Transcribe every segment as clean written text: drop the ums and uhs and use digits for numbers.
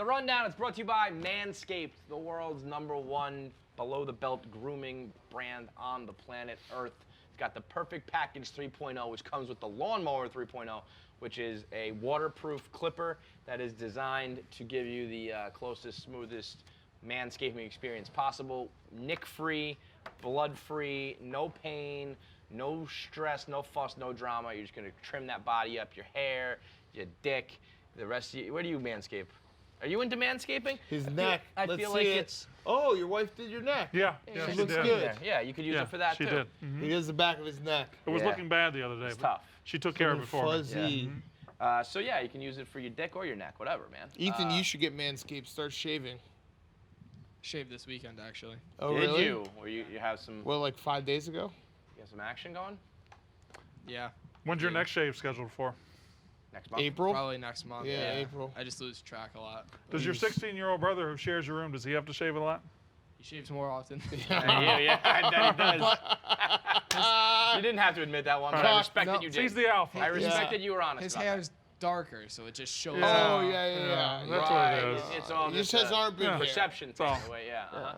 The Rundown is brought to you by Manscaped, the world's #1 below-the-belt grooming brand on the planet Earth. It's got the Perfect Package 3.0, which comes with the Lawnmower 3.0, which is a waterproof clipper that is designed to give you the closest, smoothest manscaping experience possible. Nick-free, blood-free, no pain, no stress, no fuss, no drama. You're just going to trim that body up, your hair, your dick, the rest of you. Where do you manscape? Are you into manscaping? His neck. I Let's feel see like it. it's... Oh, your wife did your neck. Yeah, She she looks did. good. Yeah, you could use it for that, she too. did. He does the back of his neck. It was Yeah. looking bad the other day. It's but tough. She took care of it for me. Fuzzy. So, yeah, you can use it for your dick or your neck, whatever, man. Ethan, you should get Manscaped. Start shaving. Shaved this weekend, actually. Oh, Did really? you? Or you have some, Well, like 5 days ago? you have some action going? Yeah. When's your next shave scheduled for? Next month? April? Probably next month. Yeah, April. I just lose track a lot. Does your 16-year-old brother who shares your room, does he have to shave a lot? He shaves more often. Yeah, I bet he does. You didn't have to admit that one, but I respect that you did. He's the alpha. I respect Yeah. that you were honest His about hair's darker, so it just shows Yeah. up. Oh, yeah. That's Right. what it is. It's all He just just has a armpit hair. perception thing, all. in a way, yeah. Uh-huh.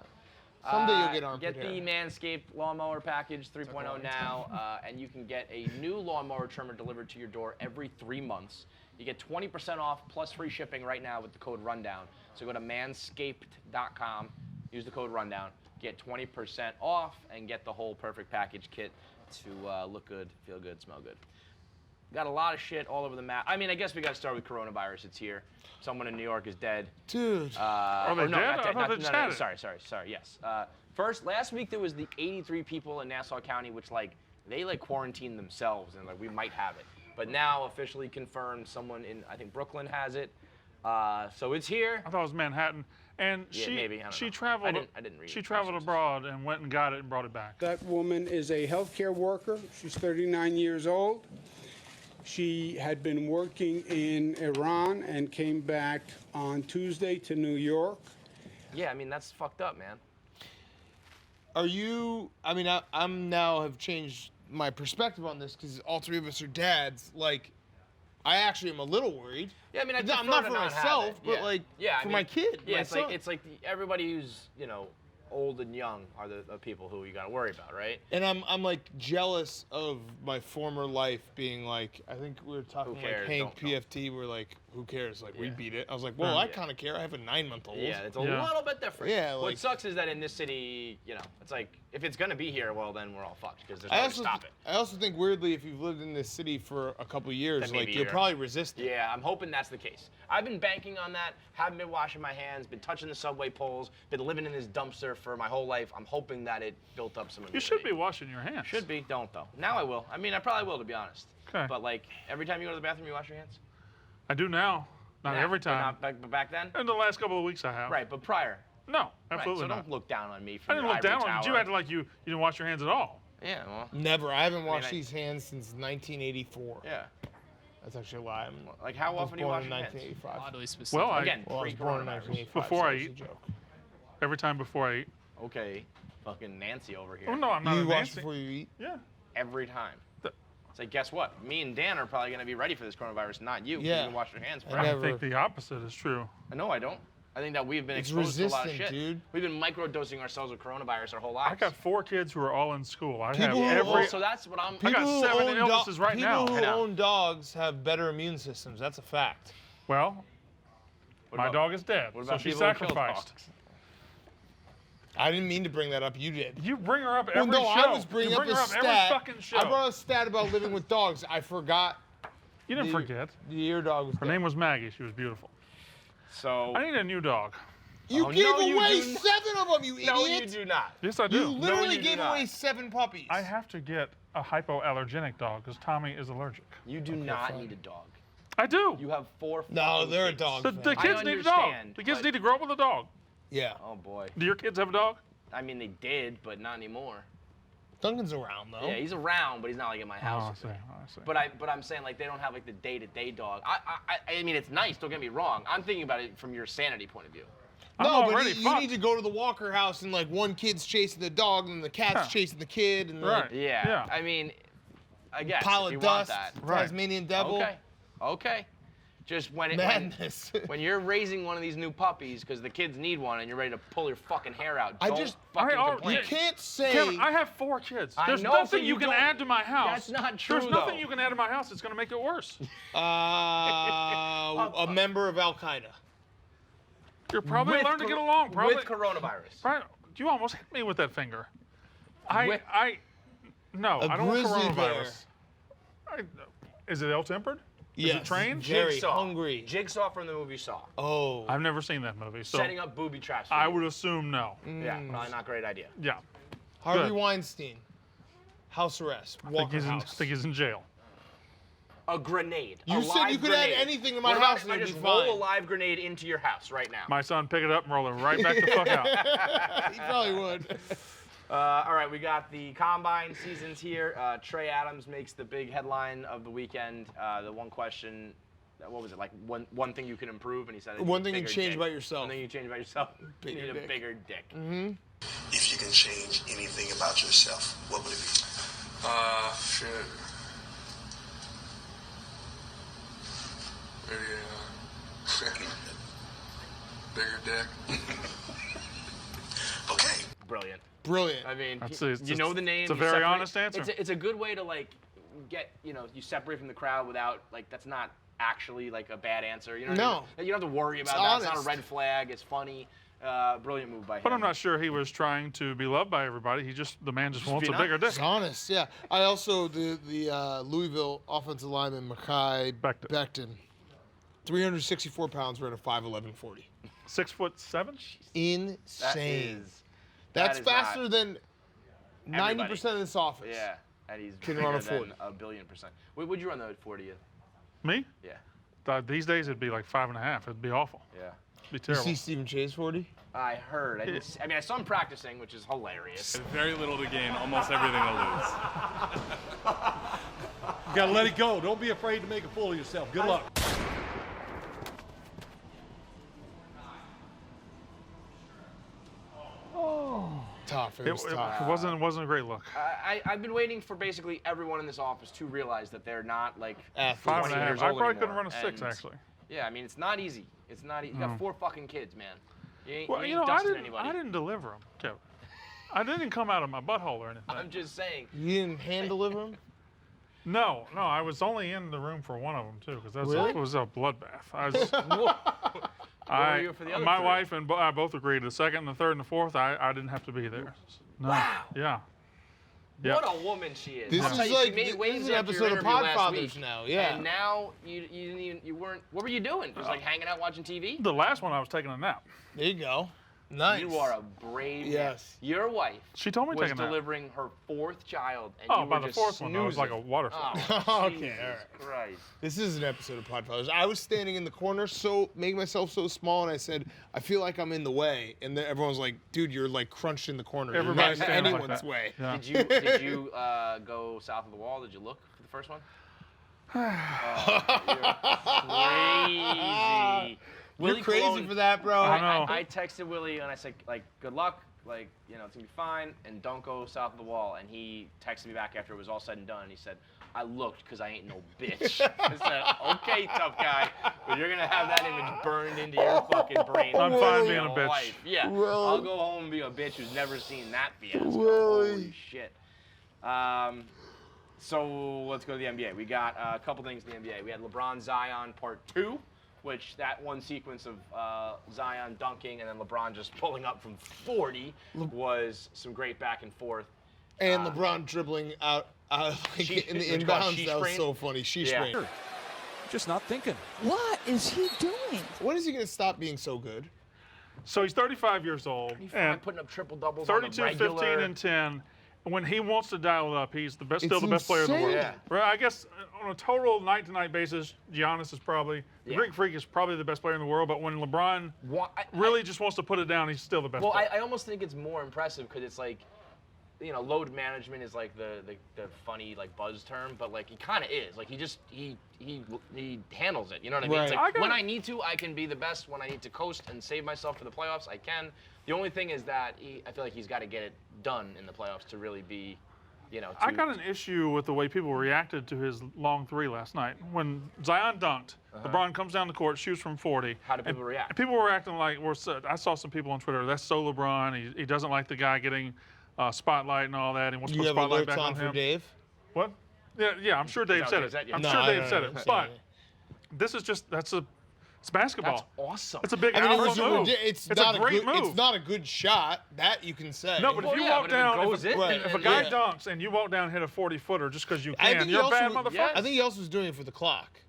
Someday you'll get armpit Get the hair. Manscaped Lawnmower Package 3.0 now, and you can get a new lawnmower trimmer delivered to your door every 3 months. You get 20% off plus free shipping right now with the code RUNDOWN. So go to manscaped.com, use the code RUNDOWN, get 20% off, and get the whole Perfect Package kit to look good, feel good, smell good. Got a lot of shit all over the map. I mean, I guess we got to start with coronavirus. It's here. Someone in New York is dead. Dude. Are they no, dead? not I thought they just had it. Sorry, yes. First, last week there was the 83 people in Nassau County, which they quarantined themselves and we might have it. But now officially confirmed someone in, I think Brooklyn has it. So it's here. I thought it was Manhattan. And Yeah, maybe, I don't she know. traveled. I didn't read She it. traveled abroad and went and got it and brought it back. That woman is a healthcare worker. She's 39 years old. She had been working in Iran and came back on Tuesday to New York. Yeah, I mean, that's fucked up, man. Are you, I mean, I'm now have changed my perspective on this because all three of us are dads. Like, I actually am a little worried. Yeah, I mean, I'm prefer not to for have myself, it. but for my kid. Yeah, my it's son. like everybody who's old and young are the people who you got to worry about, right? And I'm like jealous of my former life being like, I think we were talking Who cares? like Hank Don't. PFT, we're like, who cares? Like we Yeah. beat it. I was like, well, I kind of care. I have a 9-month-old. Yeah, it's a Yeah. little bit different. Yeah, what like- sucks is that in this city, it's like if it's gonna be here, well then we're all fucked because there's no way to stop it. I also think weirdly, if you've lived in this city for a couple of years, Then maybe like you'll you're- probably resist it. Yeah, I'm hoping that's the case. I've been banking on that. Haven't been washing my hands. Been touching the subway poles. Been living in this dumpster for my whole life. I'm hoping that it built up some immunity. You should be washing your hands. Should be. Don't though. Now I will. I mean, I probably will to be honest. Okay. But like every time you go to the bathroom, you wash your hands. I do now. Not Now, every but time. Not but back then. In the last couple of weeks I have. Right, but prior. No, Right, absolutely so not. don't look down on me for I didn't your look down ivory on you. You tower. acted like you didn't wash your hands at all. Yeah, well, Never. I haven't washed I- these hands since 1984. yeah. That's actually a lie. I'm Like how I was often do you born wash in your hands? 1985. Oddly specific. Well, Again, Well, I was born in pre-coronavirus. 1985. Before so I it's a eat. joke. Every time before I eat. Okay, fucking Nancy over here. Oh no, I'm not You a wash Nancy. before you eat? Yeah. Every time. The- It's like, guess what? Me and Dan are probably gonna be ready for this coronavirus, not you. 'Cause Yeah. You can wash your hands I forever. never- I think the opposite is true. No, I don't. I think that we've been It's exposed to a lot of resistant, shit. dude. We've been microdosing ourselves with coronavirus our whole lives. I got 4 kids who are all in school. I People who have every. So that's what I'm. I got People who 7 own illnesses right now. People I who know. own dogs have better immune systems. That's a fact. Well, What my about- dog is dead, What so about she people who kill sacrificed. dogs? I didn't mean to bring that up. You did. You bring her up Well, every no, show. I was bringing you up bring a her up stat. every fucking show. I brought a stat about living with dogs. I forgot. you didn't the- forget. Your dog was Her dead. name was Maggie. She was beautiful. So. I need a new dog. You Oh, gave no, you away do not. 7 of them, you idiot. No, you do not. Yes, I You do. literally you do gave not. away 7 puppies. I have to get a hypoallergenic dog because Tommy is allergic. You do not fine. need a dog. I do. You have 4. No, fucking they're a kids. dog. The fan. kids need a dog. understand, The kids but- need to grow up with a dog. Yeah. Oh boy. Do your kids have a dog? I mean, they did, but not anymore. Duncan's around though. Yeah, he's around, but he's not like in my Oh, I house. see. I see. But I'm saying like they don't have like the day-to-day dog. I mean it's nice. Don't get me wrong. I'm thinking about it from your sanity point of view. I'm No, but already you fucked. need to go to the Walker house and like one kid's chasing the dog and the cat's chasing the kid and Right. like Yeah. Yeah. I mean, I guess pile if you of want dust, that. Right. Tasmanian devil. Okay. Okay. Just when Madness. when you're raising one of these new puppies because the kids need one and you're ready to pull your fucking hair out, I don't just- fucking I- complain. You can't say. Kevin, I have 4 kids. I There's know, but nothing you you can don't- add to my house. That's not true, There's nothing though. you can add to my house that's going to make it worse. A member of Al Qaeda. You're probably With learning to cor- get along. Probably. with coronavirus. Right. You almost hit me with that finger. With- No, A I don't want grizzly coronavirus. Is it ill-tempered? Is Yes, it trained? very Jigsaw. hungry. Jigsaw from the movie Saw. Oh. I've never seen that movie, so Setting up booby traps. For I you. would assume no. Yeah, probably not a great idea. Yeah. Harvey Good. Weinstein. House arrest. I think Walker he's in, I House. think he's in jail. A grenade. You a said live you could grenade. add anything to my What about house if and I it'd just be roll fine? a live grenade into your house right now? My son pick it up and roll it right back the fuck out. He probably would. All right, we got the combine seasons here. Trey Adams makes the big headline of the weekend. The one question, what was it, like one thing you can improve? And he said One thing you bigger change dick. about yourself. One thing you change about yourself. Bigger you need dick. a bigger dick. If you can change anything about yourself, what would it be? Shit. Maybe bigger dick. Okay. Brilliant. Brilliant. I mean, That's- you it's know just- the name. it's a you very separate- honest answer. It's a good way to like get, you separate from the crowd without like that's not actually like a bad answer. You know what I mean? You don't have to worry about that. It's not a honest. red flag. It's funny. Brilliant move by him. But I'm not sure he was trying to be loved by everybody. The man just wants a be bigger dick. It's honest, yeah. I also, the Louisville offensive lineman, Mekhi Becton. 364 pounds, ran a 5'11" 6'7". Insane. That That's is faster not than everybody. 90% of this office. Yeah, and he's Can bigger run a than 40. a billion percent. Would you run the 40? Me? Yeah, These days it'd be like 5.5. It'd be awful. yeah. It'd be You terrible. see Stephen Chase 40? I heard. I mean, I saw him practicing, which is hilarious. Very little to gain, almost everything to lose. You gotta let it go. Don't be afraid to make a fool of yourself. Good luck. Tough. It It, was it tough. wasn't a great look. I've been waiting for basically everyone in this office to realize that they're not like Athletes. 20 5.5. years I old probably couldn't anymore. run a 6 And, actually. Yeah, I mean, it's not easy. It's not. You got 4 fucking kids, man. You ain't, Well, you ain't dusting I anybody. didn't deliver them, Kevin. I didn't come out of my butthole or anything. I'm just saying. You didn't hand deliver him? No, I was only in the room for one of them too, because Really? it was a bloodbath. I was, Where were you for the other my 3? wife and I both agreed. The second, the third, and the fourth, I didn't have to be there. No. Wow. Yeah. Yeah. What a woman she is. This I'll is tell you, like- she made this waves is an after your episode of interview last Podfathers week, now, yeah. And now you weren't. What were you doing? Just like hanging out watching TV? The last one I was taking a nap. There you go. Nice. You are a brave man. Yes. Your wife She told me to was take a nap. delivering her 4th child, and Oh, you by were the just fourth one, I was like a snoozing. waterfall. Oh, Okay, Jesus all right. Christ. This is an episode of Podfathers. I was standing in the corner, making myself so small, and I said, I feel like I'm in the way. And then everyone was like, dude, you're like crunched in the corner. Everybody's You're not in standing like anyone's that. way. Yeah. Did you go south of the wall? Did you look for the first one? Oh, you're crazy. You're Willie crazy Colon- for that, bro. I know. I texted Willie and I said, like, good luck. Like, it's going to be fine. And don't go south of the wall. And he texted me back after it was all said and done. And he said, I looked because I ain't no bitch. I said, okay, tough guy. But you're going to have that image burned into your fucking brain. I'm for fine your being a bitch. life. Yeah. Willie. I'll go home and be a bitch who's never seen that fiasco. Willie. Holy shit. So let's go to the NBA. We got a couple things in the NBA. We had LeBron Zion Part 2, which that one sequence of Zion dunking and then LeBron just pulling up from 40 was some great back and forth. And LeBron dribbling out like in the It's called inbounds. she That was sprain. so funny. She Yeah. sprained. Just not thinking. What is he doing? When is he going to stop being so good? So he's 35 years old. He's fine And putting up triple doubles on the 32, regular. 15, and 10. When he wants to dial it up, he's the best, It's still the best player in the world. insane. Yeah. Right? I guess on a total night-to-night basis, Giannis is probably the Yeah. Greek Freak is probably the best player in the world. But when LeBron really just wants to put it down, he's still the best. Well, player. I almost think it's more impressive because it's like, load management is like the funny like buzz term, but like he kind of is. Like he handles it. You know what I mean? It's Right. like when I need to, I can be the best. When I need to coast and save myself for the playoffs, I can. The only thing is that I feel like he's got to get it done in the playoffs to really be, you know. I got an issue with the way people reacted to his long three last night. When Zion dunked, LeBron comes down the court, shoots from 40. How did people react? People were acting like, I saw some people on Twitter, that's so LeBron. He doesn't like the guy getting spotlight and all that. He wants to put spotlight back on him. For Dave? What? Yeah, I'm sure Dave said it. I'm sure Dave said it. But this is just, it's basketball. That's awesome. It's a big I mean, alpha move. it's a not great a good, move. It's not a good shot. That you can say. No, but if you walk down, if a guy Yeah. dunks and you walk down and hit a 40-footer just because you can, think you're he a bad also- motherfucker. I think he also was doing it for the clock.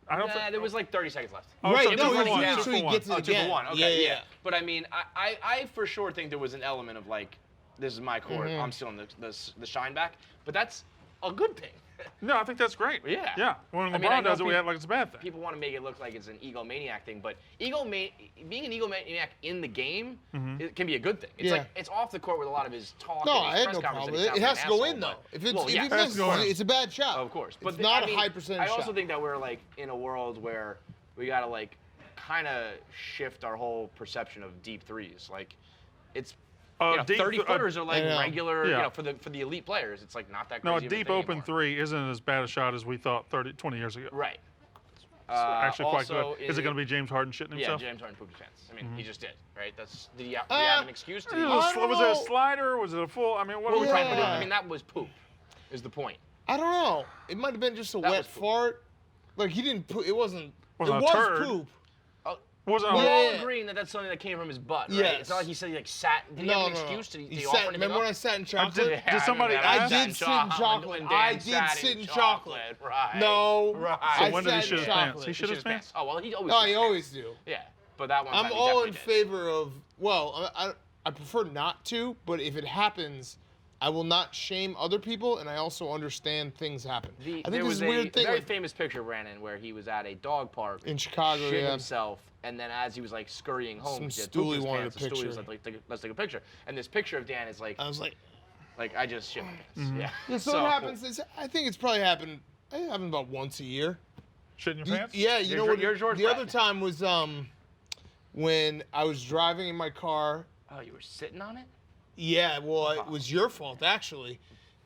I don't There was like 30 seconds left. Oh, Right, so no, two he for was one, doing it two so for he one. gets it Oh, again. 2-for-1. Okay, Yeah. yeah. But I mean, I for sure think there was an element of like, this is my court. I'm stealing the shine back. But that's a good thing. No, I think that's great. Yeah. Yeah. When I mean, LeBron does it, we act like it's a bad thing. People want to make it look like it's an egomaniac thing, but being an egomaniac in the game it can be a good thing. It's like it's off the court with a lot of his talk. No, and I his had press no conferences problem with and it. he It sounds has like to an go in, asshole, though. If but- it's well, if yeah. he It has misses, to go in. it's a bad shot. Of course, but It's not I mean, a high percentage I also shot. think that we're like in a world where we gotta like kind of shift our whole perception of deep threes. Like, it's. You know, 30-footers are like regular, Yeah. you know, for the elite players. It's like not that crazy. No, a of deep thing open anymore. three isn't as bad a shot as we thought 20 years ago. Right. Actually, quite also, good. Is it going to be James Harden shitting Yeah, himself? James Harden pooped his pants. I mean, he just did, right? Did he have an excuse? Did he? Was it a slider? Was it a full? I mean, what are we talking about? I mean, that was poop. Is the point? I don't know. It might have been just a That wet was poop. fart. Like he didn't poop. It wasn't. Wasn't it a was turd. poop. Wasn't We're a, all Yeah. agreeing that that's something that came from his butt, right? Yes. It's not like he said he like sat. Did he No, have an no, excuse? no. Did He he sat, offer anything remember up? when I sat in did, chocolate? did somebody I ask? did sit in chocolate. I did sit in chocolate. Right. No. Right. So I when did he sat shit in his pants? chocolate. He shit his pants? Oh well, he always. No, shit you his always pants. do. Yeah, but that one. I'm time he all in definitely did. favor of. Well, I prefer not to, but if it happens, I will not shame other people, and I also understand things happen. I think There this was is a weird thing. very Like, famous picture, Brandon, where he was at a dog park in Chicago, shit yeah. himself, and then as he was like scurrying home, Some he had pooped stoolie his wanted pants, a the stoolie picture. was like, let's take a picture. And this picture of Dan is like, I was like, I just shit my pants. Yeah. yeah. So it happens. I think it's probably happened. It happened about once a year. Shit in your pants? Yeah, you know what? You're George The Brett. other time was when I was driving in my car. Oh, you were sitting on it? Yeah, well, it was your fault actually.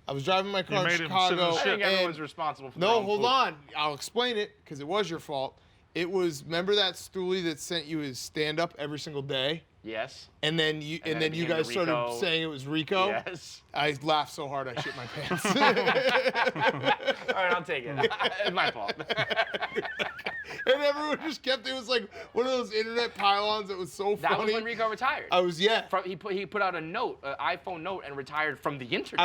I was driving my car in made him sit in the Chicago. shit. I think and- everyone's responsible for their No, own hold poop. on. I'll explain it because it was your fault. It was, remember that stoolie that sent you his stand-up every single day? Yes. And then you And then it you became guys the started Rico. saying it was Rico. Yes. I laughed so hard I shit my pants. All right, I'll take it. It's my fault. And everyone just kept, it was like one of those internet pylons that was so That funny. was when Rico retired. He put out a note, an iPhone note, and retired from the internet.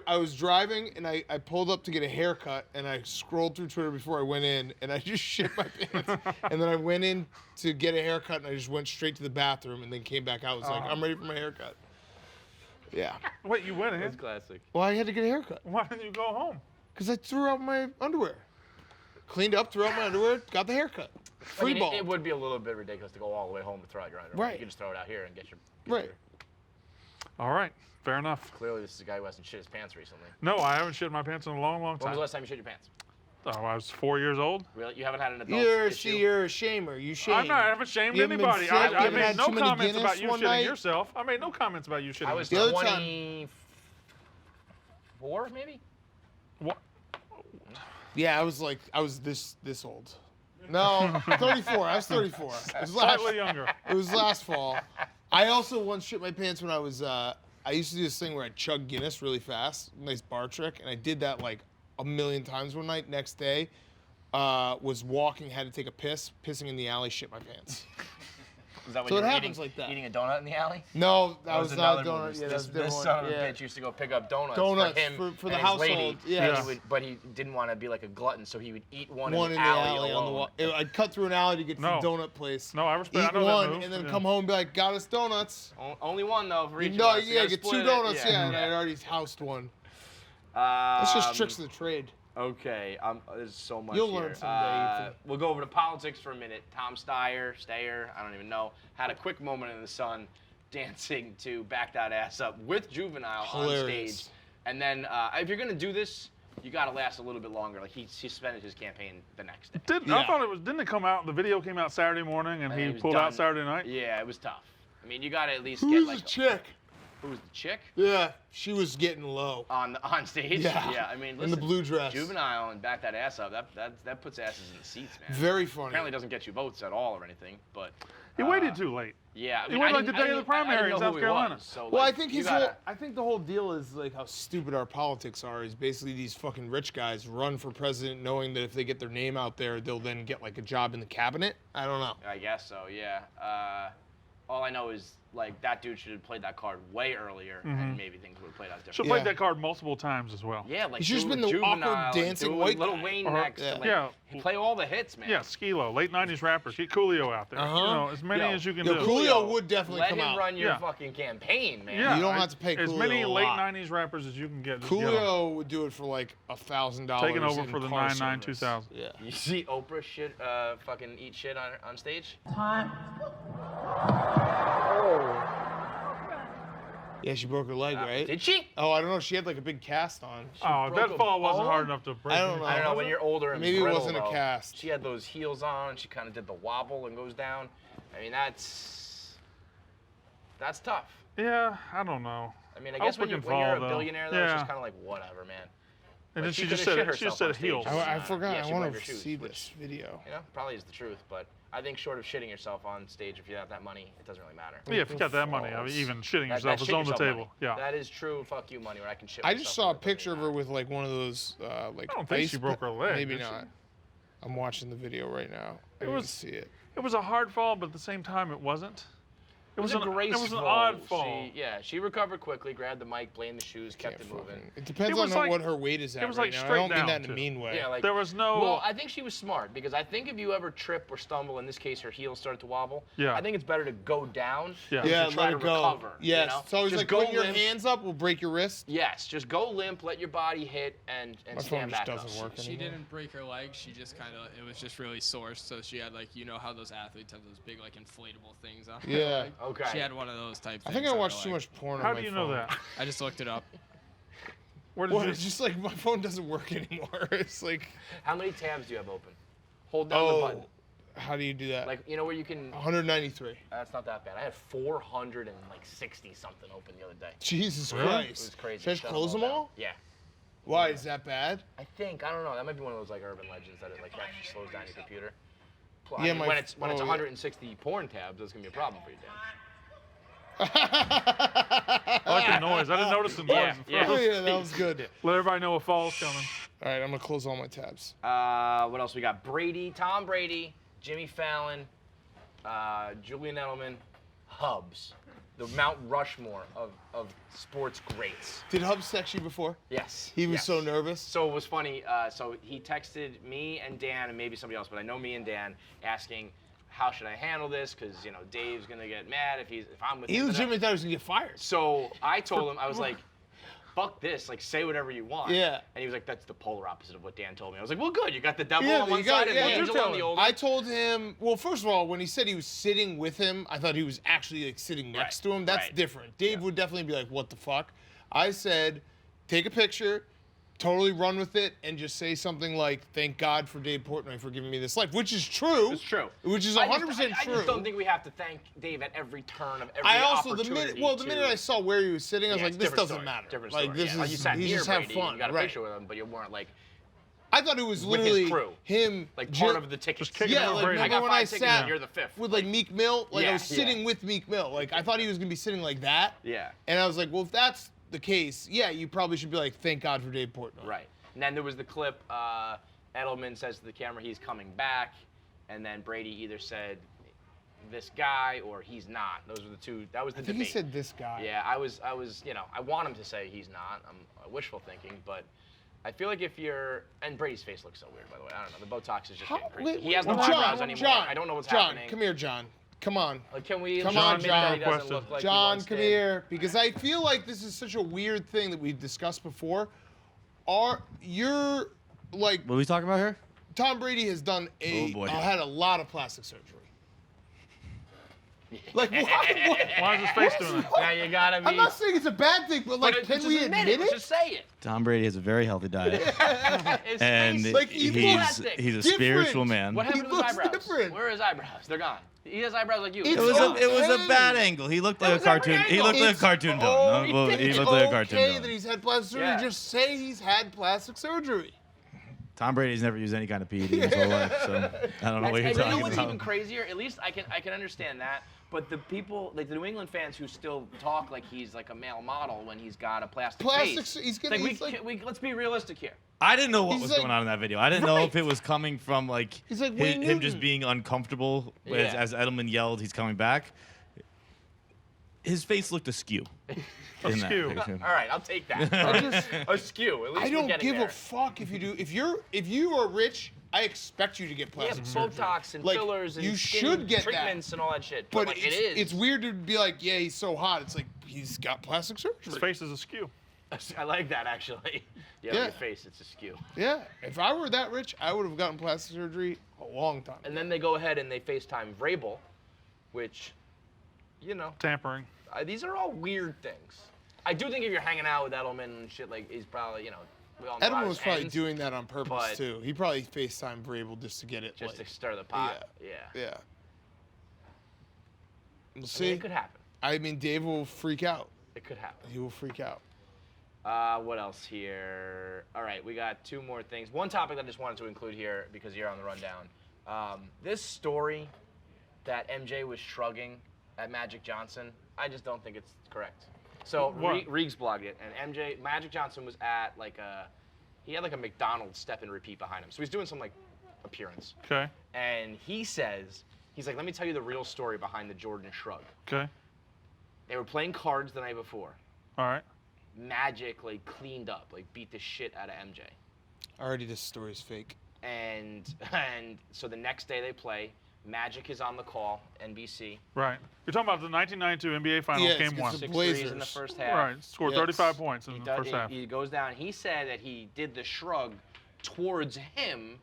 I was driving and I pulled up to get a haircut and I scrolled through Twitter before I went in and I just shit my pants. And then I went in to get a haircut and I just went straight to the bathroom and then came back out. I was like, I'm ready for my haircut. Yeah. Wait, you went in? That's classic. Well, I had to get a haircut Why didn't you go home? because I threw out my underwear. Cleaned up, threw out my underwear, got the haircut. Free ball. It would be a little bit ridiculous to go all the way home to throw out your underwear. Right. You can just throw it out here and get your. Right. All right, fair enough. Clearly, this is a guy who hasn't shit his pants recently. No, I haven't shit my pants in a long, long When was time. the last time you shit your pants? Oh, I was 4 years old. Really? You haven't had an adult issue? You're a shamer. You shame. I'm not. I haven't shamed You haven't been anybody. sick? You I haven't made had no too many comments about Guinness you one shitting night? yourself. I made no comments about you shitting I was yourself. The other time- 24, maybe? What? Yeah, I was this old. No, 34. I was 34. It was Slightly younger. It was last fall. I also once shit my pants when I was. I used to do this thing where I chug Guinness really fast, nice bar trick, and I did that like a million times one night. Next day, was walking, had to take a piss, pissing in the alley, shit my pants. Is that when So you it were happens like that. eating a donut in the alley? No, that was not a another donut. movie. Yeah, that was this different son one. of a Yeah. bitch used to go pick up donuts Donuts for him for the and his lady. household, And yes. but he didn't want to be like a glutton, so he would eat one One in the alley on the alone. wall. I'd cut through an alley to get to No. the donut place. No, I respect. Eat I know one that move. and then Yeah. come home and be like, got us donuts. Only one though for each No, of us. You yeah, gotta get two split it. donuts. Yeah, and I'd already housed one. That's just tricks of the trade. Okay, there's so much You'll here. learn someday, Ethan. We'll go over to politics for a minute. Tom Steyer, I don't even know, had a quick moment in the sun dancing to Back That Ass Up with Juvenile Hilarious. on stage. And then if you're going to do this, you got to last a little bit longer. Like he suspended his campaign the next day. Yeah. I thought it was. Didn't it come out? The video came out Saturday morning, and And he it was pulled out done. Saturday night. Yeah, it was tough. I mean, you got to at least Who's get the like chick? Who was the chick? Yeah, she was getting low. On stage? Yeah. I mean, in the blue dress. Juvenile and back that ass up. That puts asses in the seats, man. Very funny. Apparently doesn't get you votes at all or anything, but. He waited too late. Yeah. I He mean, waited I like the didn't- day of the I didn't primary in know South who he Carolina. was, so, Well, like, I think you gotta- I think the whole deal is like how stupid our politics are. Is basically these fucking rich guys run for president knowing that if they get their name out there, they'll then get like a job in the cabinet. I don't know. I guess so, yeah. All I know is, like, that dude should have played that card way earlier, and maybe things would have played out Should have differently. played that card multiple times as well. Yeah, like, He's just do been a the Juvenile awkward and dancing do a white Little guy. Wayne Or- next. yeah. To, like, Yeah. play all the hits, man. Yeah, Skilo, late 90s rappers. Get Coolio out there. You know, as many as you can do. Coolio would definitely Let come him out. run your Yeah. fucking campaign, man. Yeah, You don't have to pay as Coolio many a late lot. 90s rappers as you can get. Just get 'em. Coolio would do it for like $1,000. Taking over in for the car 99 service. 2000. Yeah. You see Oprah shit, fucking eat shit on stage? Yeah, she broke her leg, right? Did she? Oh, I don't know. She had like a big cast on. Oh, broke that a fall wasn't bone? hard enough to break. I don't know. I don't know, when you're older and Maybe it brittle, wasn't a though, cast. She had those heels on. She kind of did the wobble and goes down. I mean, that's tough. Yeah, I don't know. I mean, I guess Oprah when you're can fall, a though. billionaire, though, Yeah. it's just kind of like, whatever, man. And But then she could've just shit said herself on stage. heels. I forgot. Yeah, I she want wiped her to shoes, see which, this video. You know, probably is the truth, but I think short of shitting yourself on stage, if you have that money, it doesn't really matter. Yeah, if you got that money, I mean, even shitting yourself is shit on the yourself table. money. Yeah. That is true. Fuck you money, where I can shit I myself. just saw a and it doesn't picture of matter. her with like one of those like. I don't think ice she broke her leg, Maybe did she? not. I'm watching the video right now. I It didn't was- see it. It was a hard fall, but at the same time, it wasn't. It was a an graceful. odd fall. She recovered quickly, grabbed the mic, blamed the shoes, kept it moving. It depends It was on like- what her weight is at it was right like now. I straight don't mean down, that in a too. mean way. Yeah, like There was no. Well, I think she was smart because I think if you ever trip or stumble, in this case her heels started to wobble. Yeah. I think it's better to go down. Yeah. than Yeah, to try let to it go. recover. Yes. You know? So it's Just like go putting your limp. hands up will break your wrist. Yes, just go limp, let your body hit, and My phone stand just back doesn't up. work She anymore. didn't break her leg. She just kind of, it was just really sore. So she had like, you know how those athletes have those big like inflatable things on their Yeah. leg? Okay. She had one of those type I things. think I on her watched too leg. much porn How on do my you know phone. that? I just looked it up. Where did Well, you? it's just like my phone doesn't work anymore. It's like, How many tabs do you have open? Hold down the button. how do you do that? Like, you know where you can. 193. That's not that bad. I had 460 something open the other day. Jesus Really? Christ. It was crazy. Should I just Shut close them down. all? Yeah. Why is that bad? I think, I don't know. That might be one of those like urban legends that it like actually slows down your computer. Yeah, I mean, my when it's oh, yeah. 160 porn tabs, that's gonna be a problem for you, Dan. I like the noise. I didn't notice the noise. Yeah, Oh, yeah, that was good. Let everybody know a fall's coming. All right, I'm gonna close all my tabs. What else we got? Brady, Tom Brady, Jimmy Fallon, Julian Edelman, Hubs, the Mount Rushmore of sports greats. Did Hubs text you before? Yes. He was yes. so nervous. So it was funny. So he texted me and Dan and maybe somebody else, but I know me and Dan asking, how should I handle this? Because you know Dave's gonna get mad if I'm with He him. legitimately thought he was gonna get fired. So I told him, I was like, fuck this, like say whatever you want. Yeah. And he was like, that's the polar opposite of what Dan told me. I was like, well, good, you got the devil Yeah, on one you got- side and yeah, the you're angel on the old. I told him, well, first of all, when he said he was sitting with him, I thought he was actually like sitting next to him. That's right. different. Dave would definitely be like, what the fuck? I said, take a picture, totally run with it, and just say something like, thank God for Dave Portnoy for giving me this life, which is true. It's true. Which is I 100% just- true. I just don't think we have to thank Dave at every turn of every I also the opportunity. minute I saw where he was sitting, I was Yeah, like, it's this different doesn't story. matter. Different like story. this Yeah, like is you sat he's near just have Brady fun. and you got a right. picture with him, but you weren't like I thought it was with his literally crew. him, like part of the tickets. kicking yeah, it with like Brady. I remember got when 5 I tickets sat and you're the 5th. with like Meek Mill, like I Yeah, was sitting yeah. with Meek Mill, like I thought he was gonna be sitting like that. Yeah. And I was like, well, if that's the case, yeah, you probably should be like, thank God for Dave Portnoy. Right. And then there was the clip, Edelman says to the camera he's coming back, and then Brady either said this guy or he's not. Those were the two. That was the I think debate. he said this guy. Yeah, I was, you know, I want him to say he's not. I'm wishful thinking, but I feel like if you're, and Brady's face looks so weird, by the way. I don't know. The Botox is just getting crazy. He has no eyebrows anymore. John, I don't know what's John, happening. come here, John. Come on. Like, can we Come just on, admit John. that he doesn't Requested. look like he John, once come did? here, because I feel like this is such a weird thing that we've discussed before. You're like What are we talking about here? Tom Brady has done had a lot of plastic surgery. Like why? Why is his face doing that? Now you gotta be. I'm not saying it's a bad thing, but like, can just we admit it? Let's just say it. Tom Brady has a very healthy diet, His and face- Like, he he's plastic. he's a Different. spiritual man. What happened to his looks eyebrows? different. Where are his eyebrows? They're gone. He has eyebrows like you. It was a bad angle. He looked like a cartoon. He looked like a cartoon villain. No, he looked like a cartoon okay villain. that he's had plastic surgery. Just say he's had plastic surgery. Tom Brady's never used any kind of PED his whole life, so I don't know what you're talking about. You know what's even crazier? At least I can understand that. But the people, like the New England fans, who still talk like he's like a male model when he's got a plastic face. Let's be realistic here. I didn't know what was going on in that video. I didn't know if it was coming from like him just being uncomfortable as Edelman yelled he's coming back. His face looked askew. Askew. All right, I'll take that. Askew. At least I don't give a fuck if you do. If you are rich, I expect you to get plastic surgery. Botox and fillers and you should get treatments and all that shit. But like, it's weird to be like, yeah, he's so hot. It's like he's got plastic surgery. His face is askew. I like that actually. Yeah, your face, it's askew. Yeah, if I were that rich, I would have gotten plastic surgery a long time. And then they go ahead and they FaceTime Vrabel, which, you know, tampering. These are all weird things. I do think if you're hanging out with Edelman and shit, like he's probably, you know, we all know Edelman was probably doing that on purpose too. He probably FaceTimed Vrabel just to get it, just to stir the pot. Yeah. We'll see. It could happen. I mean, Dave will freak out. It could happen. He will freak out. What else here? All right, we got two more things. One topic that I just wanted to include here because you're on the rundown. This story that MJ was shrugging at Magic Johnson, I just don't think it's correct. So Reegs blogged it, and Magic Johnson was at he had like a McDonald's step and repeat behind him. So he's doing some like appearance. Okay. And he's like, let me tell you the real story behind the Jordan shrug. Okay. They were playing cards the night before. All right. Magic like cleaned up, like beat the shit out of MJ. Already this story's fake. And so the next day they play. Magic is on the call, NBC. Right. You're talking about the 1992 NBA Finals Game 1. 6 threes in the first half. Right. Scored 35 points in the first half. He goes down. He said that he did the shrug towards him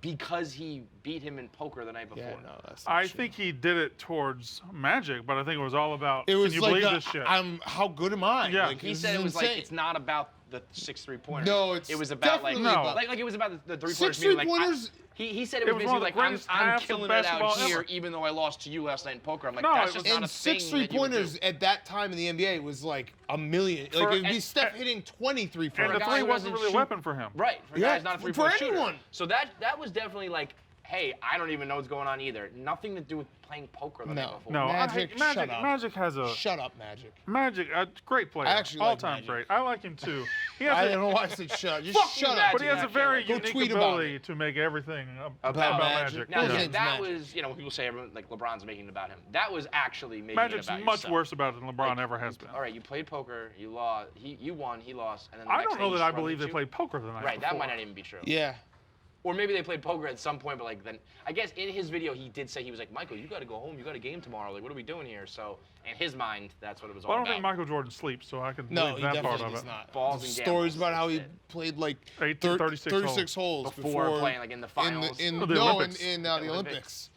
because he beat him in poker the night before. Yeah, no, that's not I think he did it towards Magic, but I think it was all about, it was can you like believe this shit? How good am I? Yeah. Like, he said it was insane. Like, it's not about the 6 3-pointers. No, it was about like it was about the 3-pointers. 6 3-pointers. He said it was basically like I'm killing it out here, ever. even though I lost to you last night in poker. I'm like, No, that's just not a thing. 6 3-pointers at that time in the NBA was like a million. Like it'd be Steph hitting 20 3-pointers. And the three wasn't really a weapon for him. Right, for guys not a 3-point shooter. Anyone. So that was definitely like, hey, I don't even know what's going on either. Nothing to do with playing poker the night before. No, Magic, shut up. Magic has a... Shut up, Magic. Magic, a great player. I actually like all-time Magic. great. I like him too. I don't know why I said shut up. Just shut up. But he has a very Go unique tweet about ability to make everything about Magic. Now, Yeah. that was, you know, when people say everyone, like LeBron's making it about him. That was actually making Magic's it about much yourself. worse about it than LeBron ever has been. All right, you played poker, you lost, you won, he lost, and then the I next don't day know he that I shrugged believe at they you. played poker the night Right, before. that might not even be true. Yeah. Or maybe they played poker at some point, but like then, I guess in his video he did say, he was like, Michael, you got to go home, you got a game tomorrow, like what are we doing here? So in his mind, that's what it was all Well, I about. don't think Michael Jordan sleeps, so I can No, believe he that part definitely of does it. not. Balls There's and stories gambles, about how he that's it. played like 36 holes before playing like in the finals. In the the Olympics. Olympics.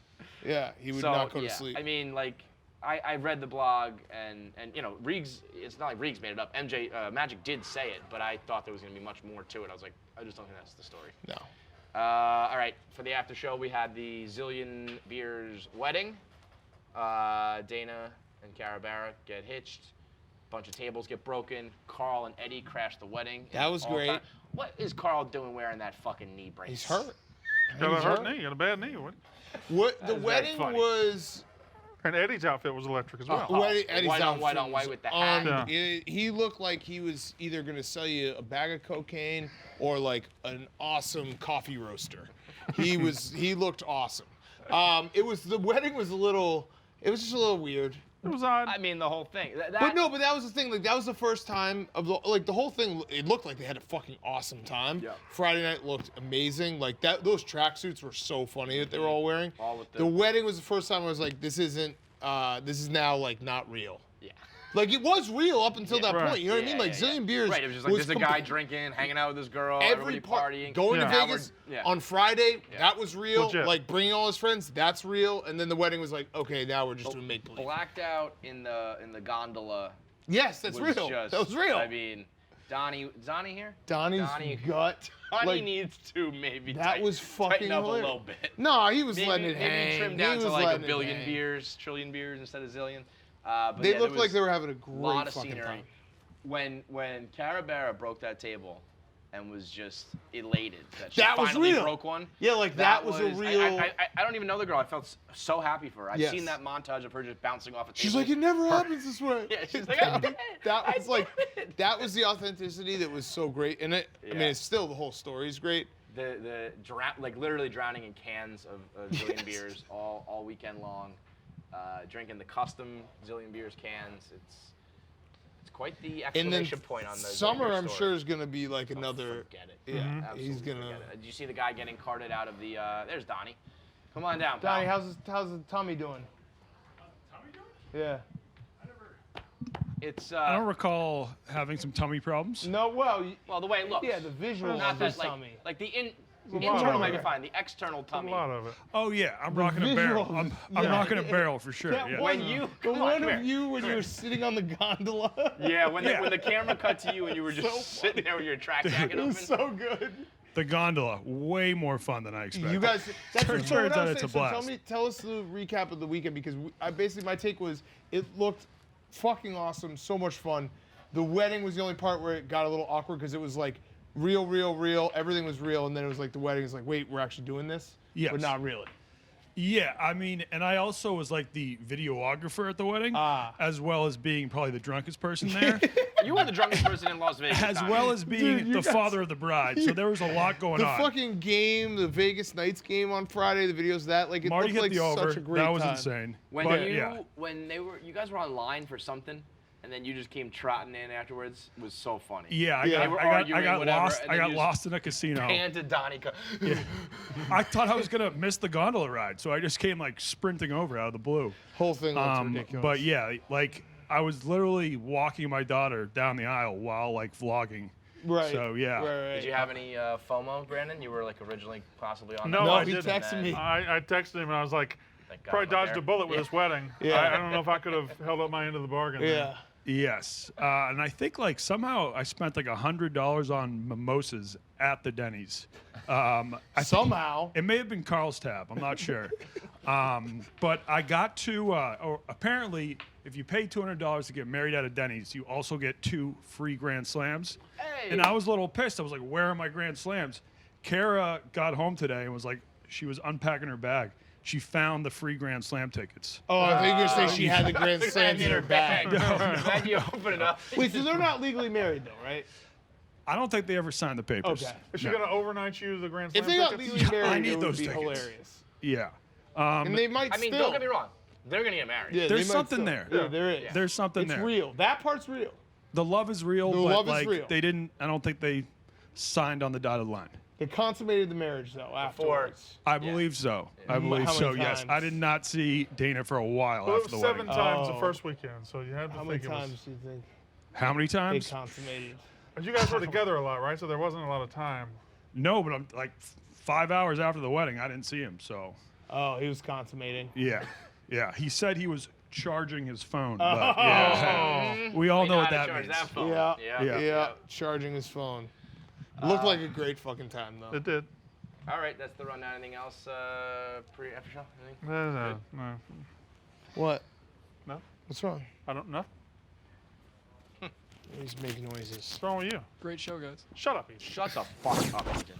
Yeah, he would not go to sleep. I mean, like, I read the blog, and you know, Reegs, it's not like Reegs made it up. Magic did say it, but I thought there was going to be much more to it. I was like, I just don't think that's the story. No. All right, for the after show, we had the Zillion Beers wedding. Dana and Cara Barra get hitched. A bunch of tables get broken. Carl and Eddie crash the wedding. That was great. What is Carl doing wearing that fucking knee brace? He's hurt. Got a hurt knee, got a bad knee. What the wedding was? And Eddie's outfit was electric as well. Eddie's white on outfit white was with the hat. He looked like he was either going to sell you a bag of cocaine or like an awesome coffee roaster. He looked awesome. The wedding was it was just a little weird. It was odd. I mean, the whole thing. But that was the thing. Like that was the first time of the whole thing. It looked like they had a fucking awesome time. Yeah. Friday night looked amazing. Like that, those tracksuits were so funny that they were all wearing. All with the wedding was the first time I was like, this is now like not real. Yeah. Like it was real up until that point. You know what I mean? Like Zillion Beers. Right. It was just like there's a guy drinking, hanging out with his girl, everybody partying, going to Vegas on Friday. Yeah. That was real. Legit. Like bringing all his friends. That's real. And then the wedding was like, okay, now we're just doing make believe. Blacked out in the gondola. Yes, that's real. That was real. I mean, Donnie here? Donnie's gut. Donnie like, needs to maybe that was fucking tighten up hilarious. a little bit. No, he was Maybe, letting it maybe hang. trim He down was to like a letting it billion hang. beers, trillion beers instead of zillion. But They yeah, looked there like they was were having a a lot great of fucking scenery. time. When Carabera broke that table and was just elated that she That was finally real. broke one. Yeah, like that was a real. I don't even know the girl. I felt so happy for her. I've Yes. seen that montage of her just bouncing off a table. She's like, it never happens this way. Yeah, she's like, I did it. That was like, did it. that was the authenticity that was so great. And it, I mean, Yeah. it's still, the whole story is great. Like literally drowning in cans of zillion beers all weekend long, drinking the custom zillion beers cans. It's quite the And then exclamation point on the summer, Zillion I'm story. sure, is going to be like another. Forget it. Yeah, Absolutely he's going forget to. it. Did you see the guy getting carted out of the? There's Donnie. Come on down, pal. Donnie, how's the tummy doing? Tommy doing? Yeah. It's. I don't recall having some tummy problems. No, well, Well, the way it looks. yeah, the visual Not of that his tummy. like the lot internal of might be it. fine. The external tummy. A lot of it. Oh yeah, I'm The rocking a barrel. visual- I'm yeah. rocking a barrel for sure. That Yeah. one, When you- the come on, one come of here. you when Come you were here. sitting on the gondola. Yeah, when Yeah. when the camera cut to you and you were just sitting there with your track jacket It open. was so good. The gondola, way more fun than I expected. You guys, that's Turns what I out was it's a saying. So blast. tell us the recap of the weekend, because basically my take was it looked fucking awesome, so much fun. The wedding was the only part where it got a little awkward because it was like real. Everything was real, and then it was like the wedding is like, wait, we're actually doing this? Yes. But not really. Yeah, I mean, and I also was like the videographer at the wedding, as well as being probably the drunkest person there, You were the drunkest person in Las Vegas. as Tommy. well as being Dude, you the guys- father of the bride. So there was a lot going The on. fucking game, the Vegas Knights game on Friday, the videos of that, like it Marty looked hit like the over. such a great That was time. insane. When But yeah, you guys were online for something, and then you just came trotting in afterwards, was so funny. yeah, Yeah. I They were got, I got, arguing, I got whatever, lost. and I then got you lost in a casino. And to Donnie. I thought I was gonna miss the gondola ride, so I just came like sprinting over out of the blue. Whole thing looked ridiculous. But yeah, like I was literally walking my daughter down the aisle while like vlogging. right. So yeah. Right. Did you have any FOMO, Brandon? You were like originally possibly on. No, that I list, he and didn't. texted me. I texted him and I was like, Thank God probably I'm not dodged there. a bullet with Yeah. this wedding. Yeah. I don't know if I could have held up my end of the bargain. there. Yeah. Yes, and I think like somehow I spent like $100 on mimosas at the Denny's. Somehow. It may have been Carl's tab. I'm not sure. But I got to, or apparently, if you pay $200 to get married at a Denny's, you also get 2 free Grand Slams. Hey. And I was a little pissed. I was like, where are my Grand Slams? Kara got home today and was like, she was unpacking her bag. She found the free Grand Slam tickets. Oh, I think you're gonna say she had the Grand Slams in her bag. Glad you opened it up. Wait, so they're not legally married though, right? I don't think they ever signed the papers. Okay. Is she No. going to overnight you the Grand Slam If they got tickets? legally married, I need it would those be tickets. hilarious. Yeah. And they might I mean, still. don't get me wrong. They're gonna get married. Yeah, There's they might something still. there. Yeah, there is. There's something It's there. real. That part's real. The love is real, The but love is like real. they didn't. I don't think they signed on the dotted line. They consummated the marriage though afterwards. I believe so. I believe How so. many Yes, times? I did not see Dana for a while Well, it after was the 7 wedding. times Oh. the first weekend, so you had to How many think it was. times do you think How many they times? consummated? But you guys were together a lot, right? So there wasn't a lot of time. No, but I'm like 5 hours after the wedding, I didn't see him. So Oh, he was consummating. yeah, yeah. He said he was charging his phone. But, yeah, we all We know what how to that charge means. that phone. Yeah. Yeah. Yeah. Charging his phone. Looked like a great fucking time though. It did. All right, that's the rundown. Anything else after show? Anything? No. What? No. What's wrong? I don't know. He's making noises. What's wrong with you? Great show, guys. Shut up, Ethan. Shut the fuck up, Ethan.